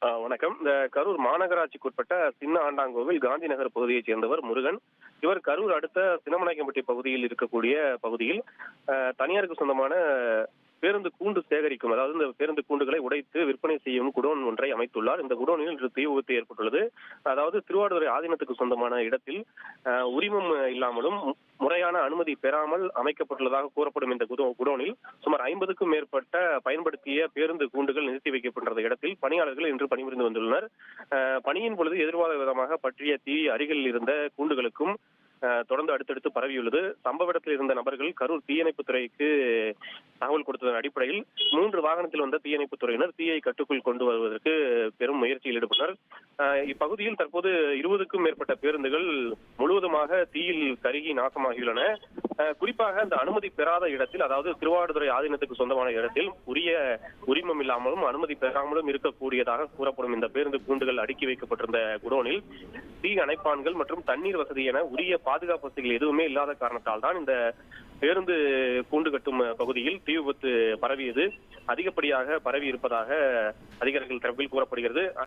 வணக்கம். இந்த கரூர் மாநகராட்சிக்குட்பட்ட சின்ன ஆண்டாங்கோவில் காந்தி நகர் பகுதியைச் சேர்ந்தவர் முருகன். இவர் கரூர் அடுத்த சின்னமநாயக்கன்பட்டி பகுதியில் இருக்கக்கூடிய பகுதியில் தனியாருக்கு சொந்தமான பேருந்து கூண்டு சேகரிக்கும், அதாவது இந்த பேருந்து கூண்டுகளை உடைத்து விற்பனை செய்யும் குடோன் ஒன்றை அமைத்துள்ளார். இந்த குடோனில் இன்று தீ விபத்து ஏற்பட்டுள்ளது. அதாவது திருவாவடுதுறை ஆதீனத்துக்கு சொந்தமான இடத்தில் உரிமம் இல்லாமலும் முறையான அனுமதி பெறாமல் அமைக்கப்பட்டுள்ளதாக கூறப்படும் இந்த குடோனில் சுமார் 50க்கும் மேற்பட்ட பயன்படுத்திய பேருந்து கூண்டுகள் நிறுத்தி வைக்கப்பட்டுள்ள இடத்தில் பணியாளர்கள் இன்று பணிபுரிந்து வந்துள்ளனர். பணியின் பொழுது எதிர்பாராத விதமாக பற்றிய தீ அருகில் இருந்த கூண்டுகளுக்கும் தொடர்ந்து அடுத்தடுத்து பரவியுள்ளது. சம்பவ இடத்தில் இருந்த நபர்கள் கரூர் தீயணைப்புத் துறைக்கு தகவல் கொடுத்ததன் அடிப்படையில் 3 வாகனத்தில் வந்த தீயணைப்புத் துறையினர் தீயை கட்டுக்குள் கொண்டு வருவதற்கு பெரும் முயற்சியில் ஈடுபட்டனர். இப்பகுதியில் தற்போது 20க்கும் மேற்பட்ட பேருந்துகள் முழுவதுமாக தீயில் கருகி நாசமாகியுள்ளன. குறிப்பாக இந்த அனுமதி பெறாத இடத்தில், அதாவது திருவாவடுதுறை ஆதீனத்துக்கு சொந்தமான இடத்தில் உரிய உரிமம் இல்லாமலும் அனுமதி பெறாமலும் இருக்கக்கூடியதாக கூறப்படும் இந்த பேருந்து கூண்டுகள் அடுக்கி வைக்கப்பட்டிருந்த குடோனில் தீ அணைப்பான்கள் மற்றும் தண்ணீர் வசதி என உரிய பாதுகாப்பு வசதிகள் எதுவுமே இல்லாத காரணத்தால் தான் இந்த பேருந்து கூண்டு கட்டும் பகுதியில் தீ விபத்து பரவியது. அதிகப்படியாக பரவி இருப்பதாக அதிகாரிகள் தரப்பில் கூறப்படுகிறது.